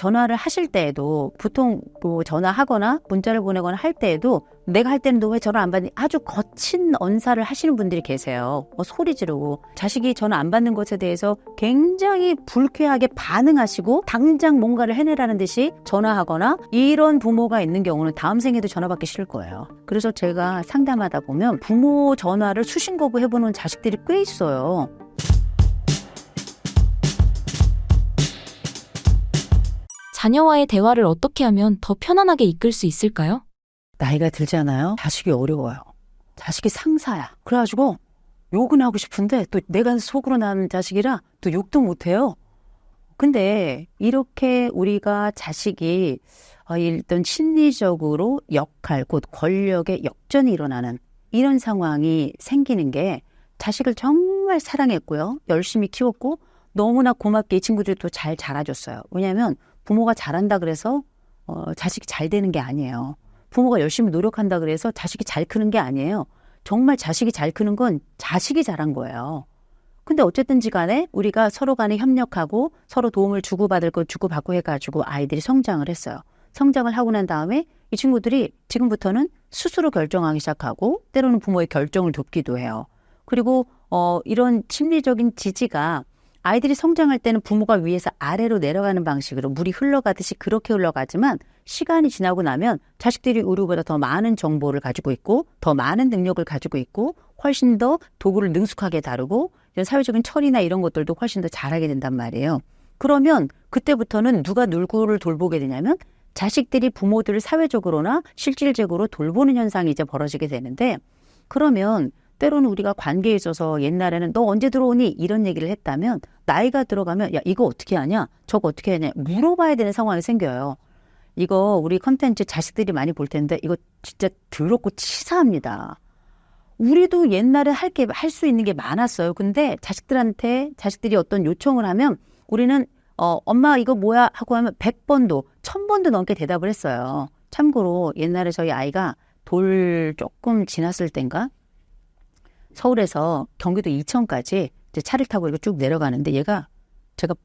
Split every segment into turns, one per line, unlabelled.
전화를 하실 때에도 보통 뭐 전화하거나 문자를 보내거나 할 때에도 내가 할 때는 너 왜 전화 안 받니? 아주 거친 언사를 하시는 분들이 계세요. 소리 지르고 자식이 전화 안 받는 것에 대해서 굉장히 불쾌하게 반응하시고 당장 뭔가를 해내라는 듯이 전화하거나 이런 부모가 있는 경우는 다음 생에도 전화 받기 싫을 거예요. 그래서 제가 상담하다 보면 부모 전화를 수신 거부해보는 자식들이 꽤 있어요.
자녀와의 대화를 어떻게 하면 더 편안하게 이끌 수 있을까요?
나이가 들잖아요. 자식이 어려워요. 자식이 상사야. 그래가지고 욕은 하고 싶은데 또 내가 속으로 난 자식이라 또 욕도 못해요. 근데 이렇게 우리가 자식이 일단 심리적으로 역할, 곧 권력의 역전이 일어나는 이런 상황이 생기는 게 자식을 정말 사랑했고요. 열심히 키웠고 너무나 고맙게 이 친구들이 또 잘 자라줬어요. 왜냐하면 부모가 잘한다 그래서 자식이 잘 되는 게 아니에요. 부모가 열심히 노력한다 그래서 자식이 잘 크는 게 아니에요. 정말 자식이 잘 크는 건 자식이 잘한 거예요. 근데 어쨌든지 간에 우리가 서로 간에 협력하고 서로 도움을 주고받을 거 주고받고 해가지고 아이들이 성장을 했어요. 성장을 하고 난 다음에 이 친구들이 지금부터는 스스로 결정하기 시작하고 때로는 부모의 결정을 돕기도 해요. 그리고 이런 심리적인 지지가 아이들이 성장할 때는 부모가 위에서 아래로 내려가는 방식으로 물이 흘러가듯이 그렇게 흘러가지만 시간이 지나고 나면 자식들이 우리보다 더 많은 정보를 가지고 있고 더 많은 능력을 가지고 있고 훨씬 더 도구를 능숙하게 다루고 이런 사회적인 처리나 이런 것들도 훨씬 더 잘하게 된단 말이에요. 그러면 그때부터는 누가 누구를 돌보게 되냐면 자식들이 부모들을 사회적으로나 실질적으로 돌보는 현상이 이제 벌어지게 되는데 그러면 때로는 우리가 관계에 있어서 옛날에는 너 언제 들어오니? 이런 얘기를 했다면 나이가 들어가면 야 이거 어떻게 하냐? 저거 어떻게 하냐? 물어봐야 되는 상황이 생겨요. 이거 우리 컨텐츠 자식들이 많이 볼 텐데 이거 진짜 더럽고 치사합니다. 우리도 옛날에 할 수 있는 게 많았어요. 근데 자식들이 어떤 요청을 하면 우리는 엄마 이거 뭐야? 하고 하면 100번도 1000번도 넘게 대답을 했어요. 참고로 옛날에 저희 아이가 돌 조금 지났을 땐가 서울에서 경기도 이천까지 이제 차를 타고 이렇게 쭉 내려가는데 제가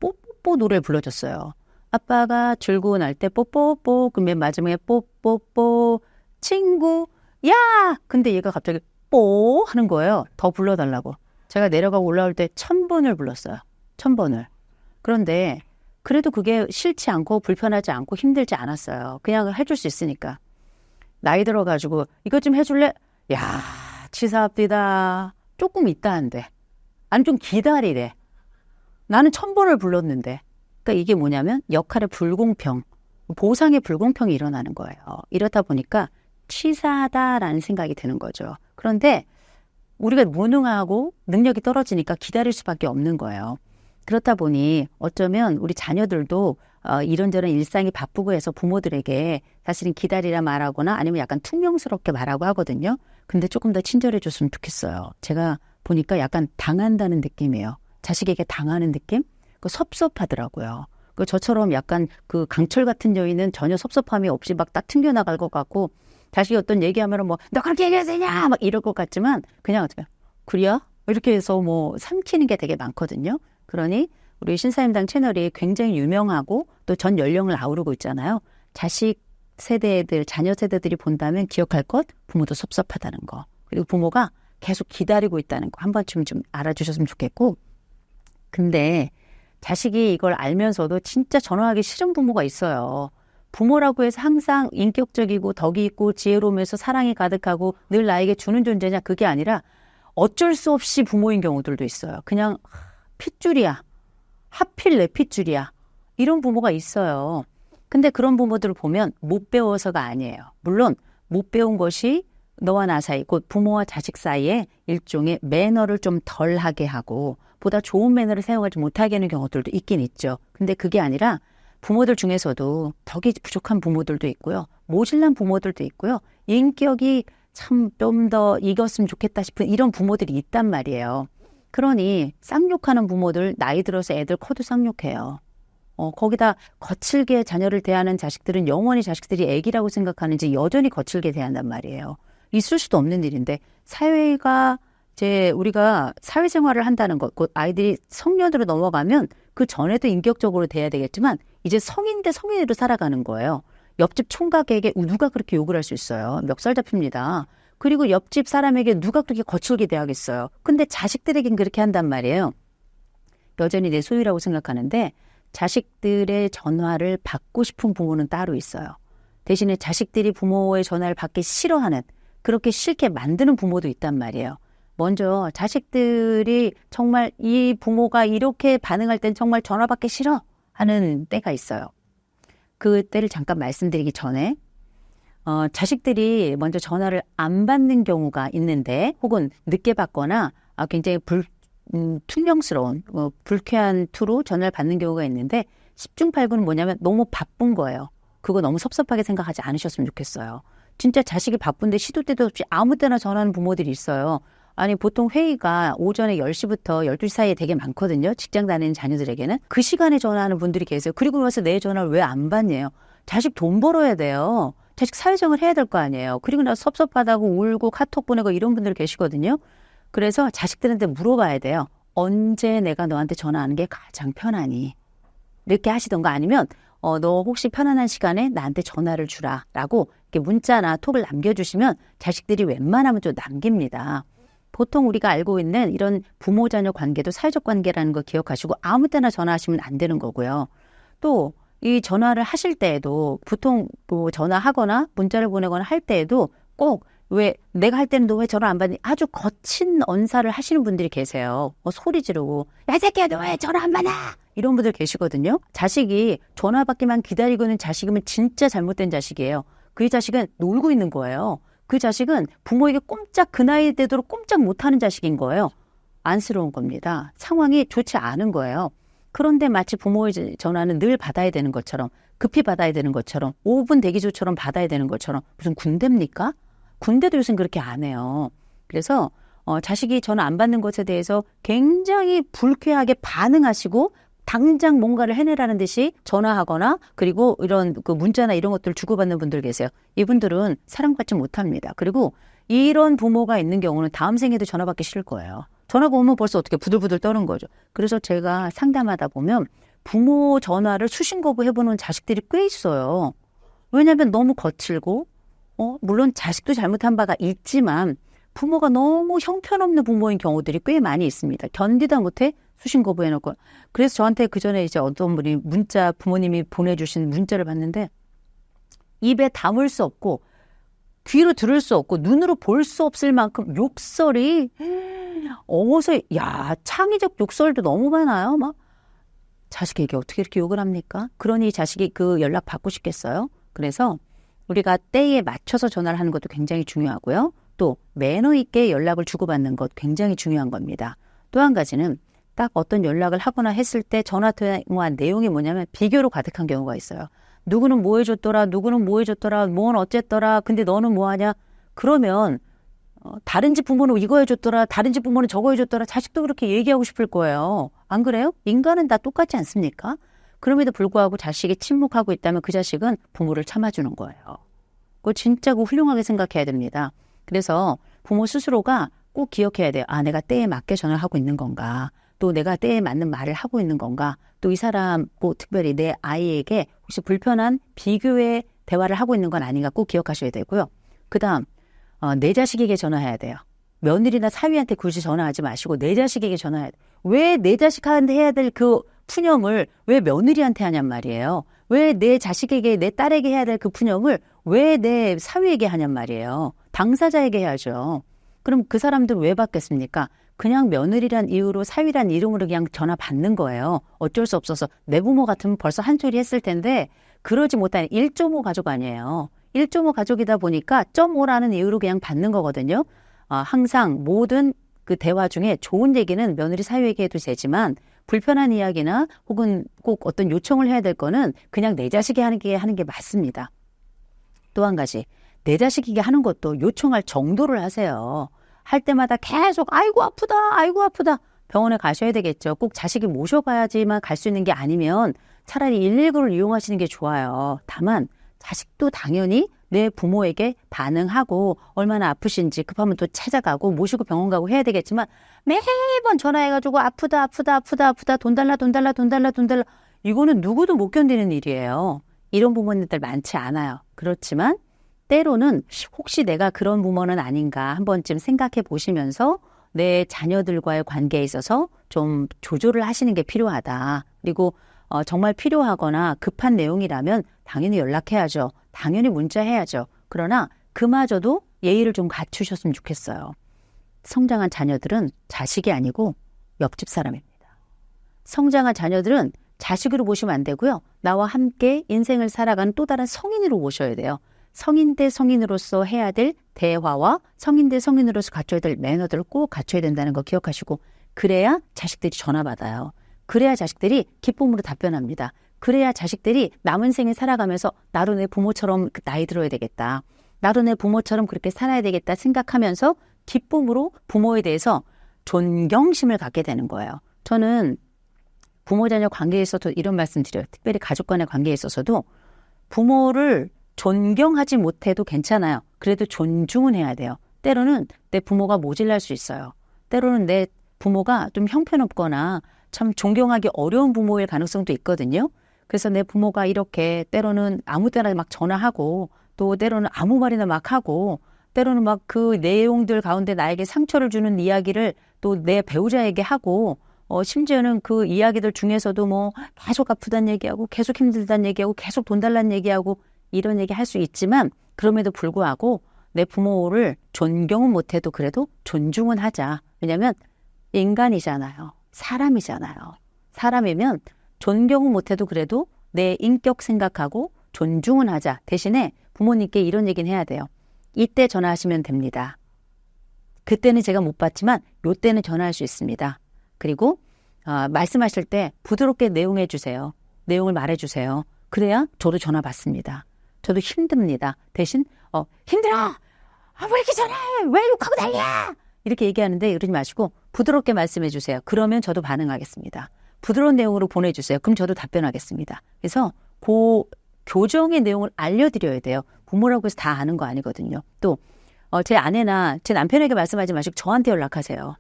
뽀뽀뽀 노래를 불러줬어요. 아빠가 출고 날 때 뽀뽀뽀 그 맨 마지막에 뽀뽀뽀 친구 야! 근데 얘가 갑자기 뽀 하는 거예요. 더 불러달라고. 제가 내려가고 올라올 때 1000번을 불렀어요. 1000번을. 그런데 그래도 그게 싫지 않고 불편하지 않고 힘들지 않았어요. 그냥 해줄 수 있으니까. 나이 들어가지고 이것 좀 해줄래? 야 치사합디다. 조금 있다 한대. 아니 좀 기다리래. 나는 1000번을 불렀는데. 그러니까 이게 뭐냐면 역할의 불공평, 보상의 불공평이 일어나는 거예요. 이렇다 보니까 치사하다라는 생각이 드는 거죠. 그런데 우리가 무능하고 능력이 떨어지니까 기다릴 수밖에 없는 거예요. 그렇다 보니 어쩌면 우리 자녀들도 이런저런 일상이 바쁘고 해서 부모들에게 사실은 기다리라 말하거나 아니면 약간 퉁명스럽게 말하고 하거든요. 근데 조금 더 친절해 줬으면 좋겠어요. 제가 보니까 약간 당한다는 느낌이에요. 자식에게 당하는 느낌? 섭섭하더라고요. 저처럼 약간 그 강철 같은 여인은 전혀 섭섭함이 없이 막 딱 튕겨나갈 것 같고 자식이 어떤 얘기하면 너 그렇게 얘기해도 되냐? 막 이럴 것 같지만 그냥 그래요? 이렇게 해서 삼키는 게 되게 많거든요. 그러니 우리 신사임당 채널이 굉장히 유명하고 또 전 연령을 아우르고 있잖아요. 자식 세대들, 자녀 세대들이 본다면 기억할 것, 부모도 섭섭하다는 거. 그리고 부모가 계속 기다리고 있다는 거 한 번쯤 좀 알아주셨으면 좋겠고. 근데 자식이 이걸 알면서도 진짜 전화하기 싫은 부모가 있어요. 부모라고 해서 항상 인격적이고 덕이 있고 지혜로우면서 사랑이 가득하고 늘 나에게 주는 존재냐 그게 아니라 어쩔 수 없이 부모인 경우들도 있어요. 그냥 핏줄이야. 하필 내 핏줄이야. 이런 부모가 있어요. 근데 그런 부모들을 보면 못 배워서가 아니에요. 물론 못 배운 것이 너와 나 사이, 곧 부모와 자식 사이에 일종의 매너를 좀 덜하게 하고 보다 좋은 매너를 사용하지 못하게 하는 경우들도 있긴 있죠. 근데 그게 아니라 부모들 중에서도 덕이 부족한 부모들도 있고요. 모질란 부모들도 있고요. 인격이 참 좀 더 익었으면 좋겠다 싶은 이런 부모들이 있단 말이에요. 그러니 쌍욕하는 부모들 나이 들어서 애들 커도 쌍욕해요. 거기다 거칠게 자녀를 대하는 자식들은 영원히 자식들이 애기라고 생각하는지 여전히 거칠게 대한단 말이에요. 있을 수도 없는 일인데 사회가 우리가 사회생활을 한다는 것, 곧 아이들이 성년으로 넘어가면 그 전에도 인격적으로 돼야 되겠지만 이제 성인 대 성인으로 살아가는 거예요. 옆집 총각에게 누가 그렇게 욕을 할 수 있어요. 멱살 잡힙니다. 그리고 옆집 사람에게 누가 그렇게 거칠게 대하겠어요. 근데 자식들에겐 그렇게 한단 말이에요. 여전히 내 소유라고 생각하는데 자식들의 전화를 받고 싶은 부모는 따로 있어요. 대신에 자식들이 부모의 전화를 받기 싫어하는, 그렇게 싫게 만드는 부모도 있단 말이에요. 먼저 자식들이 정말 이 부모가 이렇게 반응할 땐 정말 전화 받기 싫어 하는 때가 있어요. 그 때를 잠깐 말씀드리기 전에 자식들이 먼저 전화를 안 받는 경우가 있는데, 혹은 늦게 받거나 굉장히 퉁명스러운 불쾌한 투로 전화를 받는 경우가 있는데, 10중 8구는 뭐냐면 너무 바쁜 거예요. 그거 너무 섭섭하게 생각하지 않으셨으면 좋겠어요. 진짜 자식이 바쁜데 시도 때도 없이 아무 때나 전화하는 부모들이 있어요. 아니, 보통 회의가 오전에 10시부터 12시 사이에 되게 많거든요. 직장 다니는 자녀들에게는. 그 시간에 전화하는 분들이 계세요. 그리고 나서 내 전화를 왜 안 받냐요. 자식 돈 벌어야 돼요. 자식 사회생활 해야 될 거 아니에요. 그리고 나서 섭섭하다고 울고 카톡 보내고 이런 분들 계시거든요. 그래서 자식들한테 물어봐야 돼요. 언제 내가 너한테 전화하는 게 가장 편하니? 이렇게 하시던가, 아니면 너 혹시 편안한 시간에 나한테 전화를 주라 라고 이렇게 문자나 톡을 남겨주시면 자식들이 웬만하면 좀 남깁니다. 보통 우리가 알고 있는 이런 부모-자녀 관계도 사회적 관계라는 거 기억하시고 아무 때나 전화하시면 안 되는 거고요. 또 이 전화를 하실 때에도 보통 뭐 전화하거나 문자를 보내거나 할 때에도 꼭 왜 내가 할 때는 너 왜 전화 안 받니? 아주 거친 언사를 하시는 분들이 계세요. 소리 지르고 야 이 새끼야 너 왜 전화 안 받아? 이런 분들 계시거든요. 자식이 전화 받기만 기다리고 있는 자식이면 진짜 잘못된 자식이에요. 그 자식은 놀고 있는 거예요. 그 자식은 부모에게 꼼짝, 그 나이 되도록 꼼짝 못하는 자식인 거예요. 안쓰러운 겁니다. 상황이 좋지 않은 거예요. 그런데 마치 부모의 전화는 늘 받아야 되는 것처럼, 급히 받아야 되는 것처럼, 5분 대기조처럼 받아야 되는 것처럼, 무슨 군대입니까? 군대도 요즘 그렇게 안 해요. 그래서 자식이 전화 안 받는 것에 대해서 굉장히 불쾌하게 반응하시고 당장 뭔가를 해내라는 듯이 전화하거나, 그리고 이런 그 문자나 이런 것들을 주고받는 분들 계세요. 이분들은 사랑받지 못합니다. 그리고 이런 부모가 있는 경우는 다음 생에도 전화 받기 싫을 거예요. 전화가 오면 벌써 어떻게 부들부들 떠는 거죠. 그래서 제가 상담하다 보면 부모 전화를 수신 거부해보는 자식들이 꽤 있어요. 왜냐하면 너무 거칠고, 물론 자식도 잘못한 바가 있지만 부모가 너무 형편없는 부모인 경우들이 꽤 많이 있습니다. 견디다 못해 수신 거부해놓고. 그래서 저한테 그 전에 이제 어떤 분이 문자, 부모님이 보내주신 문자를 봤는데, 입에 담을 수 없고 귀로 들을 수 없고 눈으로 볼 수 없을 만큼 욕설이 창의적 욕설도 너무 많아요. 막 자식에게 어떻게 이렇게 욕을 합니까? 그러니 자식이 그 연락 받고 싶겠어요? 그래서 우리가 때에 맞춰서 전화를 하는 것도 굉장히 중요하고요. 또 매너 있게 연락을 주고받는 것 굉장히 중요한 겁니다. 또 한 가지는 딱 어떤 연락을 하거나 했을 때 전화 통화 내용이 뭐냐면 비교로 가득한 경우가 있어요. 누구는 뭐 해줬더라, 누구는 뭐 해줬더라, 뭔 어쨌더라, 근데 너는 뭐 하냐? 그러면 다른 집 부모는 이거 해줬더라, 다른 집 부모는 저거 해줬더라, 자식도 그렇게 얘기하고 싶을 거예요. 안 그래요? 인간은 다 똑같지 않습니까? 그럼에도 불구하고 자식이 침묵하고 있다면 그 자식은 부모를 참아주는 거예요. 그거 진짜 훌륭하게 생각해야 됩니다. 그래서 부모 스스로가 꼭 기억해야 돼요. 아, 내가 때에 맞게 전화를 하고 있는 건가? 또 내가 때에 맞는 말을 하고 있는 건가? 또 이 사람, 특별히 내 아이에게 혹시 불편한 비교의 대화를 하고 있는 건 아닌가 꼭 기억하셔야 되고요. 그 다음, 내 자식에게 전화해야 돼요. 며느리나 사위한테 굳이 전화하지 마시고 내 자식에게 전화해야 돼요. 왜 내 자식한테 해야 될 그 푸념을 왜 며느리한테 하냔 말이에요. 왜 내 자식에게, 내 딸에게 해야 될 그 푸념을 왜 내 사위에게 하냔 말이에요. 당사자에게 해야죠. 그럼 그 사람들은 왜 받겠습니까? 그냥 며느리란 이유로, 사위란 이름으로 그냥 전화 받는 거예요. 어쩔 수 없어서. 내 부모 같으면 벌써 한 소리 했을 텐데 그러지 못하는 1.5 가족 아니에요. 1.5 가족이다 보니까 0.5라는 이유로 그냥 받는 거거든요. 항상 모든 그 대화 중에 좋은 얘기는 며느리 사위에게 해도 되지만 불편한 이야기나 혹은 꼭 어떤 요청을 해야 될 거는 그냥 내 자식이 하는 게 맞습니다. 또 한 가지, 내 자식에게 하는 것도 요청할 정도를 하세요. 할 때마다 계속 아이고 아프다, 아이고 아프다. 병원에 가셔야 되겠죠. 꼭 자식이 모셔가야지만 갈 수 있는 게 아니면 차라리 119를 이용하시는 게 좋아요. 다만 자식도 당연히 내 부모에게 반응하고 얼마나 아프신지 급하면 또 찾아가고 모시고 병원 가고 해야 되겠지만 매번 전화해가지고 아프다 돈 달라 이거는 누구도 못 견디는 일이에요. 이런 부모님들 많지 않아요. 그렇지만 때로는 혹시 내가 그런 부모는 아닌가 한 번쯤 생각해 보시면서 내 자녀들과의 관계에 있어서 좀 조절을 하시는 게 필요하다. 그리고 정말 필요하거나 급한 내용이라면 당연히 연락해야죠. 당연히 문자해야죠. 그러나 그마저도 예의를 좀 갖추셨으면 좋겠어요. 성장한 자녀들은 자식이 아니고 옆집 사람입니다. 성장한 자녀들은 자식으로 보시면 안 되고요. 나와 함께 인생을 살아가는 또 다른 성인으로 보셔야 돼요. 성인 대 성인으로서 해야 될 대화와 성인 대 성인으로서 갖춰야 될 매너들을 꼭 갖춰야 된다는 거 기억하시고, 그래야 자식들이 전화 받아요. 그래야 자식들이 기쁨으로 답변합니다. 그래야 자식들이 남은 생에 살아가면서 나도 내 부모처럼 나이 들어야 되겠다. 나도 내 부모처럼 그렇게 살아야 되겠다 생각하면서 기쁨으로 부모에 대해서 존경심을 갖게 되는 거예요. 저는 부모 자녀 관계에 있어서 이런 말씀 드려요. 특별히 가족 간의 관계에 있어서도 부모를 존경하지 못해도 괜찮아요. 그래도 존중은 해야 돼요. 때로는 내 부모가 모질랄 수 있어요. 때로는 내 부모가 좀 형편없거나 참 존경하기 어려운 부모일 가능성도 있거든요. 그래서 내 부모가 이렇게 때로는 아무 때나 막 전화하고 또 때로는 아무 말이나 막 하고 때로는 막 그 내용들 가운데 나에게 상처를 주는 이야기를 또 내 배우자에게 하고 심지어는 그 이야기들 중에서도 뭐 계속 아프다는 얘기하고 계속 힘들다는 얘기하고 계속 돈 달라는 얘기하고 이런 얘기 할 수 있지만 그럼에도 불구하고 내 부모를 존경은 못해도 그래도 존중은 하자. 왜냐하면 인간이잖아요. 사람이잖아요. 사람이면 존경은 못해도 그래도 내 인격 생각하고 존중은 하자. 대신에 부모님께 이런 얘기는 해야 돼요. 이때 전화하시면 됩니다. 그때는 제가 못 받지만 요때는 전화할 수 있습니다. 그리고 말씀하실 때 부드럽게 내용해 주세요. 내용을 말해 주세요. 그래야 저도 전화 받습니다. 저도 힘듭니다. 대신 힘들어! 왜 이렇게 전화해! 왜 욕하고 난리야! 이렇게 얘기하는데 이러지 마시고 부드럽게 말씀해 주세요. 그러면 저도 반응하겠습니다. 부드러운 내용으로 보내주세요. 그럼 저도 답변하겠습니다. 그래서 그 교정의 내용을 알려드려야 돼요. 부모라고 해서 다 아는 거 아니거든요. 또 제 아내나 제 남편에게 말씀하지 마시고 저한테 연락하세요.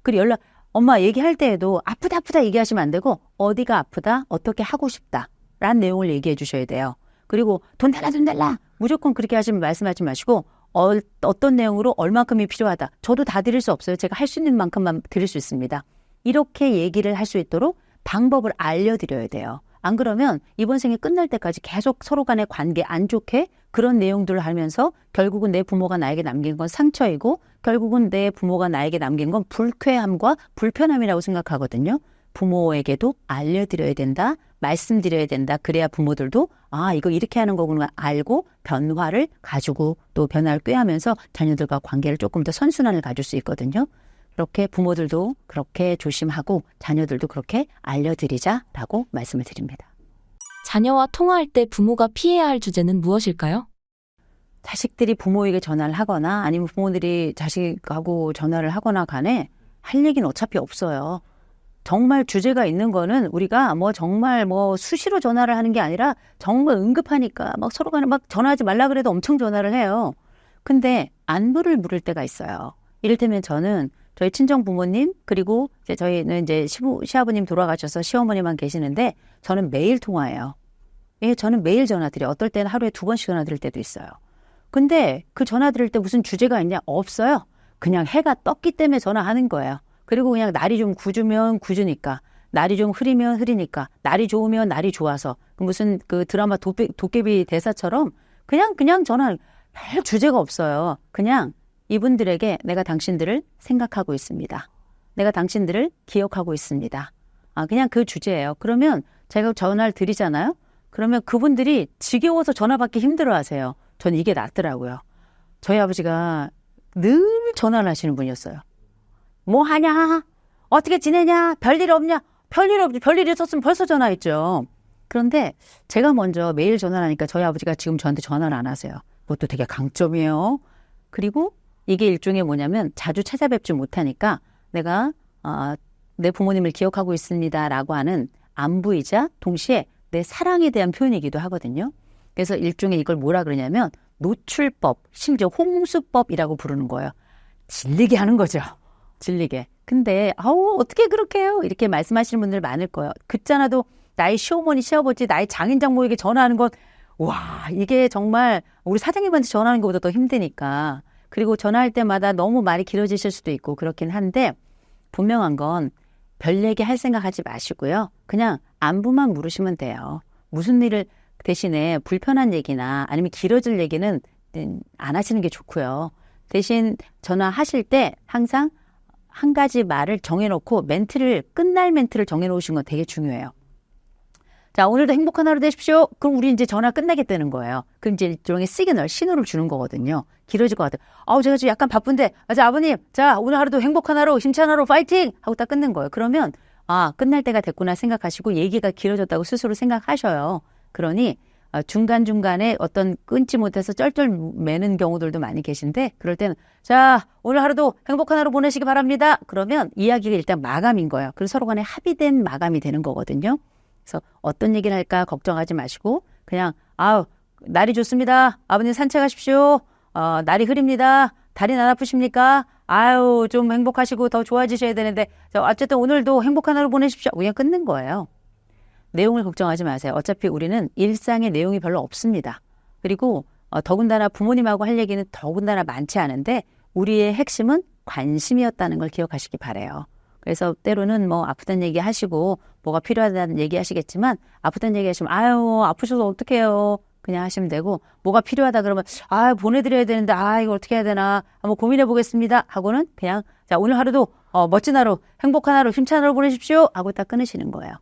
그리고 엄마 얘기할 때에도 아프다 얘기하시면 안 되고 어디가 아프다, 어떻게 하고 싶다 라는 내용을 얘기해 주셔야 돼요. 그리고 돈 달라 무조건 그렇게 말씀하지 마시고 어떤 내용으로 얼마큼이 필요하다. 저도 다 드릴 수 없어요. 제가 할 수 있는 만큼만 드릴 수 있습니다. 이렇게 얘기를 할 수 있도록 방법을 알려드려야 돼요. 안 그러면 이번 생이 끝날 때까지 계속 서로 간의 관계 안 좋게 그런 내용들을 하면서 결국은 내 부모가 나에게 남긴 건 상처이고 결국은 내 부모가 나에게 남긴 건 불쾌함과 불편함이라고 생각하거든요. 부모에게도 알려드려야 된다. 말씀드려야 된다. 그래야 부모들도 이거 이렇게 하는 거구나 알고 변화를 가지고 또 변화를 꾀하면서 자녀들과 관계를 조금 더 선순환을 가질 수 있거든요. 그렇게 부모들도 그렇게 조심하고 자녀들도 그렇게 알려드리자라고 말씀을 드립니다.
자녀와 통화할 때 부모가 피해야 할 주제는 무엇일까요?
자식들이 부모에게 전화를 하거나 아니면 부모들이 자식하고 전화를 하거나 간에 할 얘기는 어차피 없어요. 정말 주제가 있는 거는 우리가 정말 수시로 전화를 하는 게 아니라 정말 응급하니까 서로 간에 전화하지 말라 그래도 엄청 전화를 해요. 근데 안부를 물을 때가 있어요. 이를테면 저는 저희 친정 부모님 그리고 저희는 시아버님 돌아가셔서 시어머니만 계시는데 저는 매일 통화해요. 예, 저는 매일 전화 드려요. 어떨 때는 하루에 2번씩 전화 드릴 때도 있어요. 근데 그 전화 드릴 때 무슨 주제가 있냐? 없어요. 그냥 해가 떴기 때문에 전화하는 거예요. 그리고 그냥 날이 좀 구주면 구주니까, 날이 좀 흐리면 흐리니까, 날이 좋으면 날이 좋아서, 무슨 그 드라마 도깨비 대사처럼 그냥 전화, 별 주제가 없어요. 그냥 이분들에게 내가 당신들을 생각하고 있습니다. 내가 당신들을 기억하고 있습니다. 그냥 그 주제예요. 그러면 제가 전화를 드리잖아요. 그러면 그분들이 지겨워서 전화 받기 힘들어 하세요. 전 이게 낫더라고요. 저희 아버지가 늘 전화를 하시는 분이었어요. 뭐 하냐? 어떻게 지내냐? 별일 없냐? 별일 없지. 별일 있었으면 벌써 전화했죠. 그런데 제가 먼저 매일 전화를 하니까 저희 아버지가 지금 저한테 전화를 안 하세요. 그것도 되게 강점이에요. 그리고 이게 일종의 뭐냐면 자주 찾아뵙지 못하니까 내가 내 부모님을 기억하고 있습니다라고 하는 안부이자 동시에 내 사랑에 대한 표현이기도 하거든요. 그래서 일종의 이걸 뭐라 그러냐면 노출법, 심지어 홍수법이라고 부르는 거예요. 질리게 하는 거죠. 질리게. 근데 어떻게 그렇게 해요? 이렇게 말씀하시는 분들 많을 거예요. 그렇잖아도 나의 시어머니, 시아버지, 나의 장인장모에게 전화하는 건 와, 이게 정말 우리 사장님한테 전화하는 것보다 더 힘드니까. 그리고 전화할 때마다 너무 말이 길어지실 수도 있고 그렇긴 한데 분명한 건 별 얘기 할 생각 하지 마시고요. 그냥 안부만 물으시면 돼요. 무슨 일을 대신에 불편한 얘기나 아니면 길어질 얘기는 안 하시는 게 좋고요. 대신 전화하실 때 항상 한 가지 말을 정해놓고 끝날 멘트를 정해놓으신 건 되게 중요해요. 자, 오늘도 행복한 하루 되십시오. 그럼 우리 이제 전화 끝나겠다는 거예요. 그럼 이제 일종의 신호를 주는 거거든요. 길어질 것 같아요. 제가 지금 약간 바쁜데, 자, 아버님, 자, 오늘 하루도 행복한 하루, 힘찬 하루, 파이팅! 하고 딱 끊는 거예요. 그러면, 끝날 때가 됐구나 생각하시고 얘기가 길어졌다고 스스로 생각하셔요. 그러니, 중간중간에 어떤 끊지 못해서 쩔쩔 매는 경우들도 많이 계신데, 그럴 때는, 자, 오늘 하루도 행복한 하루 보내시기 바랍니다. 그러면 이야기가 일단 마감인 거예요. 그래서 서로 간에 합의된 마감이 되는 거거든요. 그래서 어떤 얘기를 할까 걱정하지 마시고 그냥 날이 좋습니다. 아버님 산책하십시오. 날이 흐립니다. 다리는 안 아프십니까? 좀 행복하시고 더 좋아지셔야 되는데 어쨌든 오늘도 행복한 하루 보내십시오. 그냥 끊는 거예요. 내용을 걱정하지 마세요. 어차피 우리는 일상의 내용이 별로 없습니다. 그리고 더군다나 부모님하고 할 얘기는 더군다나 많지 않은데 우리의 핵심은 관심이었다는 걸 기억하시기 바라요. 그래서 때로는 뭐 아프다는 얘기 하시고 뭐가 필요하다는 얘기 하시겠지만 아프다는 얘기 하시면 아프셔서 어떡해요. 그냥 하시면 되고 뭐가 필요하다 그러면 보내드려야 되는데 이거 어떻게 해야 되나 한번 고민해 보겠습니다 하고는 그냥 자 오늘 하루도 멋진 하루 행복한 하루 힘찬 하루 보내십시오 하고 딱 끊으시는 거예요.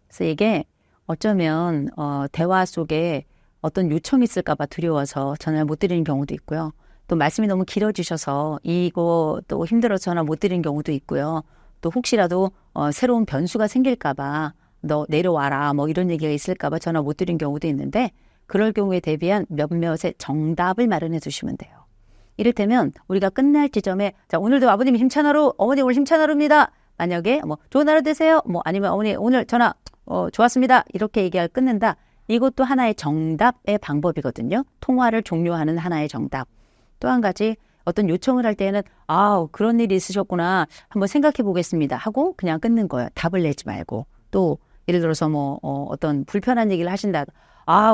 그래서 이게 어쩌면 대화 속에 어떤 요청이 있을까 봐 두려워서 전화를 못 드리는 경우도 있고요. 또 말씀이 너무 길어지셔서 이거 또 힘들어서 전화 못 드리는 경우도 있고요. 또 혹시라도 새로운 변수가 생길까 봐 너 내려와라 뭐 이런 얘기가 있을까 봐 전화 못 드린 경우도 있는데 그럴 경우에 대비한 몇몇의 정답을 마련해 두시면 돼요. 이를테면 우리가 끝날 지점에 자 오늘도 아버님 힘찬 하루 어머니 오늘 힘찬 하루입니다. 만약에 뭐 좋은 하루 되세요. 뭐 아니면 어머니 오늘 전화 좋았습니다. 이렇게 얘기할 끊는다. 이것도 하나의 정답의 방법이거든요. 통화를 종료하는 하나의 정답. 또 한 가지 어떤 요청을 할 때는 그런 일이 있으셨구나 한번 생각해 보겠습니다 하고 그냥 끊는 거예요. 답을 내지 말고 또 예를 들어서 뭐 어떤 불편한 얘기를 하신다.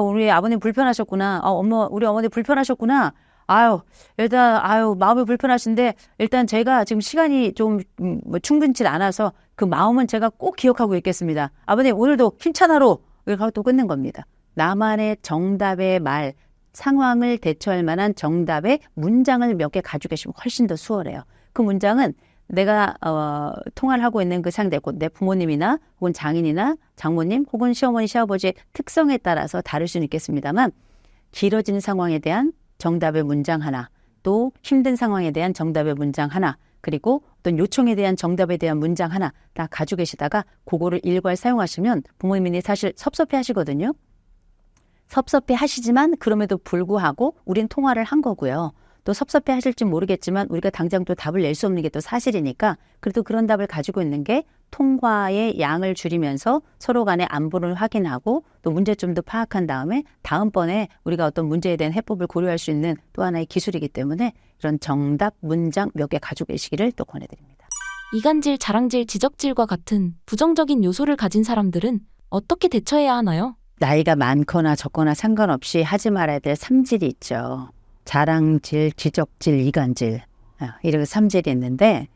우리 아버님 불편하셨구나. 우리 어머니 불편하셨구나. 일단 마음이 불편하신데 일단 제가 지금 시간이 좀 충분치 않아서 그 마음은 제가 꼭 기억하고 있겠습니다. 아버님 오늘도 힘찬 하루 이렇게 하고 또 끊는 겁니다. 나만의 정답의 말 상황을 대처할 만한 정답의 문장을 몇 개 가지고 계시면 훨씬 더 수월해요. 그 문장은 내가 통화를 하고 있는 그 상대, 곧 내 부모님이나 혹은 장인이나 장모님 혹은 시어머니, 시아버지의 특성에 따라서 다를 수는 있겠습니다만 길어지는 상황에 대한 정답의 문장 하나, 또 힘든 상황에 대한 정답의 문장 하나, 그리고 어떤 요청에 대한 정답에 대한 문장 하나 다 가지고 계시다가 그거를 일괄 사용하시면 부모님이 사실 섭섭해 하시거든요. 섭섭해 하시지만 그럼에도 불구하고 우린 통화를 한 거고요. 또 섭섭해 하실지 모르겠지만 우리가 당장 또 답을 낼 수 없는 게 또 사실이니까 그래도 그런 답을 가지고 있는 게 통화의 양을 줄이면서 서로 간의 안부를 확인하고 또 문제점도 파악한 다음에 다음번에 우리가 어떤 문제에 대한 해법을 고려할 수 있는 또 하나의 기술이기 때문에 이런 정답 문장 몇 개 가지고 계시기를 또 권해드립니다.
이간질, 자랑질, 지적질과 같은 부정적인 요소를 가진 사람들은 어떻게 대처해야 하나요?
나이가 많거나 적거나 상관없이 하지 말아야 될 3질이 있죠. 자랑질, 지적질, 이간질 이렇게 3질이 있는데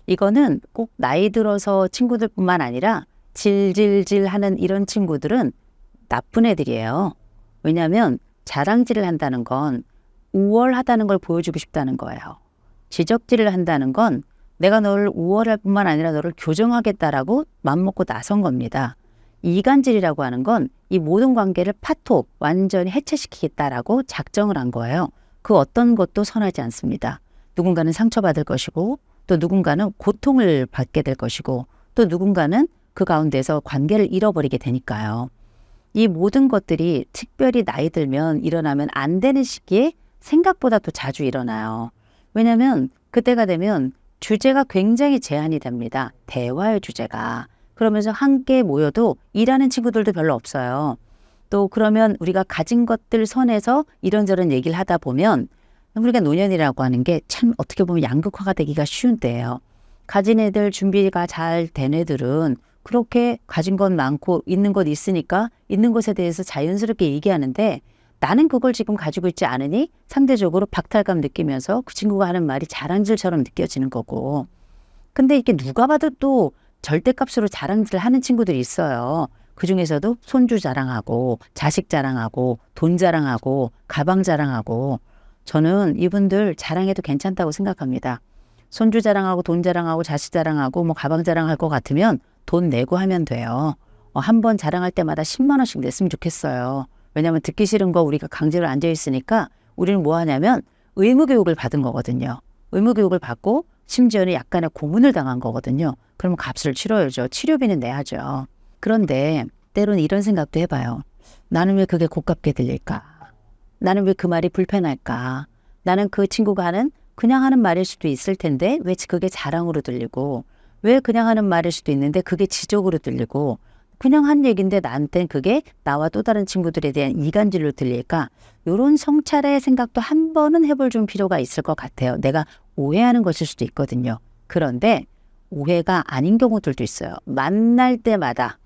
이거는 꼭 나이 들어서 친구들뿐만 아니라 질질질 하는 이런 친구들은 나쁜 애들이에요. 왜냐하면 자랑질을 한다는 건 우월하다는 걸 보여주고 싶다는 거예요. 지적질을 한다는 건 내가 너를 우월할 뿐만 아니라 너를 교정하겠다라고 맘먹고 나선 겁니다. 이간질이라고 하는 건 이 모든 관계를 파토, 완전히 해체시키겠다라고 작정을 한 거예요. 그 어떤 것도 선하지 않습니다. 누군가는 상처받을 것이고 또 누군가는 고통을 받게 될 것이고 또 누군가는 그 가운데서 관계를 잃어버리게 되니까요. 이 모든 것들이 특별히 나이 들면 일어나면 안 되는 시기에 생각보다 또 자주 일어나요. 왜냐하면 그때가 되면 주제가 굉장히 제한이 됩니다. 대화의 주제가. 그러면서 함께 모여도 일하는 친구들도 별로 없어요. 또 그러면 우리가 가진 것들 선에서 이런저런 얘기를 하다 보면 우리가 노년이라고 하는 게 참 어떻게 보면 양극화가 되기가 쉬운 때예요. 가진 애들 준비가 잘 된 애들은 그렇게 가진 건 많고 있는 것 있으니까 있는 것에 대해서 자연스럽게 얘기하는데 나는 그걸 지금 가지고 있지 않으니 상대적으로 박탈감 느끼면서 그 친구가 하는 말이 자랑질처럼 느껴지는 거고. 근데 이게 누가 봐도 또 절대값으로 자랑질을 하는 친구들이 있어요. 그중에서도 손주 자랑하고 자식 자랑하고 돈 자랑하고 가방 자랑하고. 저는 이분들 자랑해도 괜찮다고 생각합니다. 손주 자랑하고 돈 자랑하고 자식 자랑하고 뭐 가방 자랑할 것 같으면 돈 내고 하면 돼요. 한 번 자랑할 때마다 10만 원씩 냈으면 좋겠어요. 왜냐하면 듣기 싫은 거 우리가 강제로 앉아 있으니까 우리는 뭐 하냐면 의무교육을 받은 거거든요. 의무교육을 받고 심지어는 약간의 고문을 당한 거거든요. 그러면 값을 치러야죠. 치료비는 내야죠. 그런데 때로는 이런 생각도 해봐요. 나는 왜 그게 고깝게 들릴까? 나는 왜 그 말이 불편할까? 나는 그 친구가 하는 그냥 하는 말일 수도 있을 텐데 왜 그게 자랑으로 들리고, 왜 그냥 하는 말일 수도 있는데 그게 지적으로 들리고, 그냥 한 얘기인데 나한테는 그게 나와 또 다른 친구들에 대한 이간질로 들릴까? 이런 성찰의 생각도 한 번은 해볼 좀 필요가 있을 것 같아요. 내가 오해하는 것일 수도 있거든요. 그런데 오해가 아닌 경우들도 있어요. 만날 때마다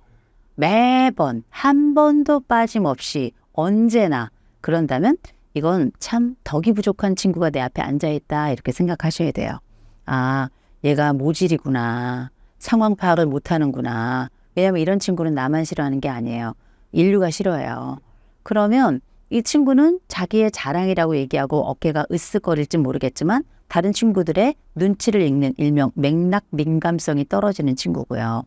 매번 한 번도 빠짐없이 언제나 그런다면 이건 참 덕이 부족한 친구가 내 앞에 앉아있다 이렇게 생각하셔야 돼요. 아, 얘가 모질이구나. 상황 파악을 못하는구나. 왜냐하면 이런 친구는 나만 싫어하는 게 아니에요. 인류가 싫어해요. 그러면 이 친구는 자기의 자랑이라고 얘기하고 어깨가 으쓱거릴지 모르겠지만 다른 친구들의 눈치를 읽는 일명 맥락 민감성이 떨어지는 친구고요.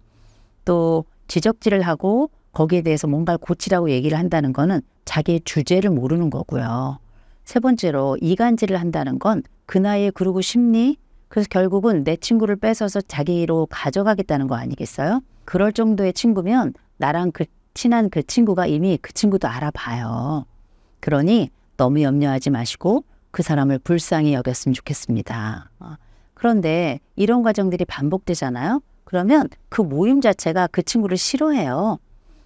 또 지적질을 하고 거기에 대해서 뭔가를 고치라고 얘기를 한다는 거는 자기의 주제를 모르는 거고요. 세 번째로 이간질을 한다는 건 그 나이에 그러고 싶니? 그래서 결국은 내 친구를 뺏어서 자기로 가져가겠다는 거 아니겠어요? 그럴 정도의 친구면 나랑 그 친한 그 친구가 이미 그 친구도 알아봐요. 그러니 너무 염려하지 마시고 그 사람을 불쌍히 여겼으면 좋겠습니다. 그런데 이런 과정들이 반복되잖아요. 그러면 그 모임 자체가 그 친구를 싫어해요.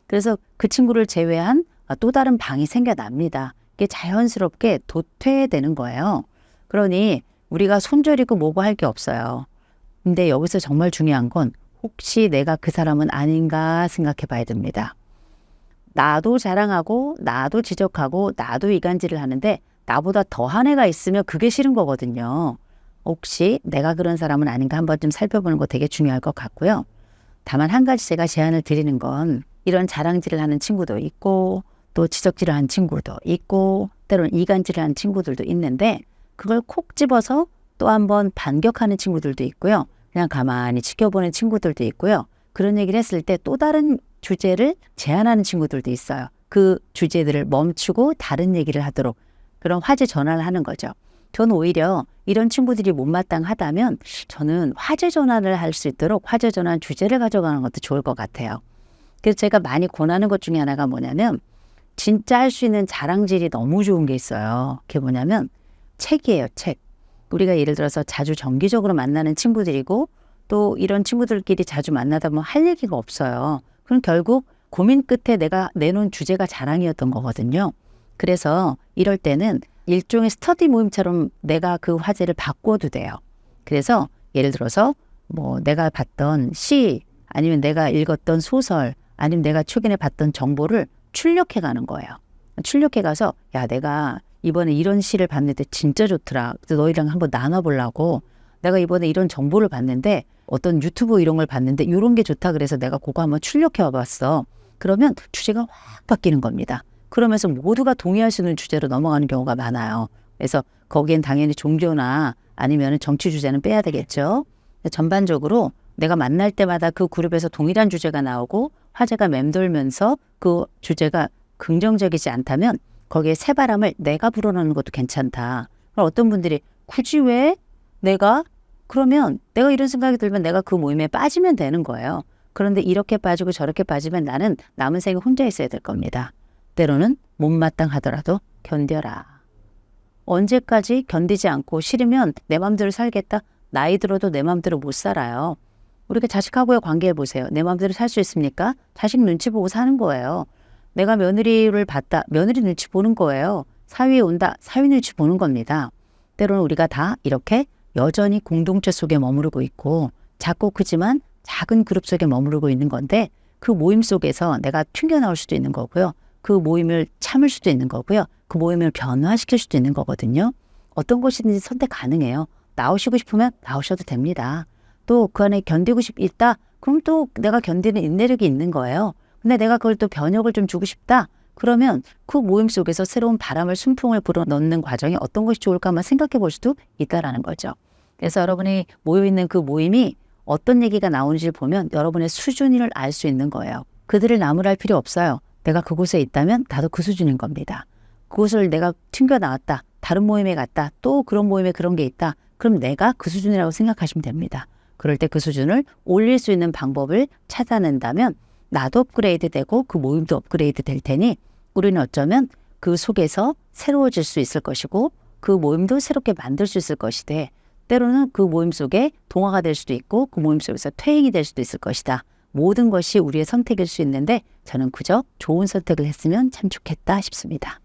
그래서 그 친구를 제외한 또 다른 방이 생겨납니다. 이게 자연스럽게 도태되는 거예요. 그러니 우리가 손절이고 뭐고 할 게 없어요. 근데 여기서 정말 중요한 건 혹시 내가 그 사람은 아닌가 생각해 봐야 됩니다. 나도 자랑하고 나도 지적하고 나도 이간질을 하는데 나보다 더한 애가 있으면 그게 싫은 거거든요. 혹시 내가 그런 사람은 아닌가 한번 좀 살펴보는 거 되게 중요할 것 같고요. 다만 한 가지 제가 제안을 드리는 건 이런 자랑질을 하는 친구도 있고 또 지적질을 하는 친구도 있고 때로는 이간질을 하는 친구들도 있는데 그걸 콕 집어서 또 한번 반격하는 친구들도 있고요. 그냥 가만히 지켜보는 친구들도 있고요. 그런 얘기를 했을 때 또 다른 주제를 제안하는 친구들도 있어요. 그 주제들을 멈추고 다른 얘기를 하도록 그런 화제 전환을 하는 거죠. 저는 오히려 이런 친구들이 못마땅하다면 저는 화제 전환을 할 수 있도록 화제 전환 주제를 가져가는 것도 좋을 것 같아요. 그래서 제가 많이 권하는 것 중에 하나가 뭐냐면 진짜 할 수 있는 자랑질이 너무 좋은 게 있어요. 그게 뭐냐면 책이에요, 책. 우리가 예를 들어서 자주 정기적으로 만나는 친구들이고 또 이런 친구들끼리 자주 만나다 보면 할 얘기가 없어요. 그럼 결국 고민 끝에 내가 내놓은 주제가 자랑이었던 거거든요. 그래서 이럴 때는 일종의 스터디 모임처럼 내가 그 화제를 바꿔도 돼요. 그래서 예를 들어서 뭐 내가 봤던 시 아니면 내가 읽었던 소설 아니면 내가 최근에 봤던 정보를 출력해 가는 거예요. 출력해 가서 야 내가 이번에 이런 시를 봤는데 진짜 좋더라. 그래서 너희랑 한번 나눠보려고. 내가 이번에 이런 정보를 봤는데 어떤 유튜브 이런 걸 봤는데 이런 게 좋다 그래서 내가 그거 한번 출력해 와봤어. 그러면 주제가 확 바뀌는 겁니다. 그러면서 모두가 동의할 수 있는 주제로 넘어가는 경우가 많아요. 그래서 거기엔 당연히 종교나 아니면 정치 주제는 빼야 되겠죠. 전반적으로 내가 만날 때마다 그 그룹에서 동일한 주제가 나오고 화제가 맴돌면서 그 주제가 긍정적이지 않다면 거기에 새바람을 내가 불어넣는 것도 괜찮다. 그럼 어떤 분들이 굳이 왜 내가? 그러면 내가 이런 생각이 들면 내가 그 모임에 빠지면 되는 거예요. 그런데 이렇게 빠지고 저렇게 빠지면 나는 남은 생에 혼자 있어야 될 겁니다. 때로는 못마땅하더라도 견뎌라. 언제까지 견디지 않고 싫으면 내 맘대로 살겠다? 나이 들어도 내 맘대로 못 살아요. 우리가 자식하고의 관계해 보세요. 내 맘대로 살 수 있습니까? 자식 눈치 보고 사는 거예요. 내가 며느리를 봤다. 며느리 눈치 보는 거예요. 사위에 온다. 사위 눈치 보는 겁니다. 때로는 우리가 다 이렇게 여전히 공동체 속에 머무르고 있고 작고 크지만 작은 그룹 속에 머무르고 있는 건데 그 모임 속에서 내가 튕겨나올 수도 있는 거고요. 그 모임을 참을 수도 있는 거고요. 그 모임을 변화시킬 수도 있는 거거든요. 어떤 것이든지 선택 가능해요. 나오시고 싶으면 나오셔도 됩니다. 또 그 안에 견디고 있다? 그럼 또 내가 견디는 인내력이 있는 거예요. 근데 내가 그걸 또 변혁을 좀 주고 싶다? 그러면 그 모임 속에서 새로운 바람을 순풍을 불어넣는 과정이 어떤 것이 좋을까 한번 생각해 볼 수도 있다라는 거죠. 그래서 여러분이 모여있는 그 모임이 어떤 얘기가 나오는지를 보면 여러분의 수준을 알 수 있는 거예요. 그들을 나무랄 필요 없어요. 내가 그곳에 있다면 나도 그 수준인 겁니다. 그곳을 내가 튕겨 나왔다. 다른 모임에 갔다. 또 그런 모임에 그런 게 있다. 그럼 내가 그 수준이라고 생각하시면 됩니다. 그럴 때 그 수준을 올릴 수 있는 방법을 찾아낸다면 나도 업그레이드 되고 그 모임도 업그레이드 될 테니 우리는 어쩌면 그 속에서 새로워질 수 있을 것이고 그 모임도 새롭게 만들 수 있을 것이되 때로는 그 모임 속에 동화가 될 수도 있고 그 모임 속에서 퇴행이 될 수도 있을 것이다. 모든 것이 우리의 선택일 수 있는데 저는 그저 좋은 선택을 했으면 참 좋겠다 싶습니다.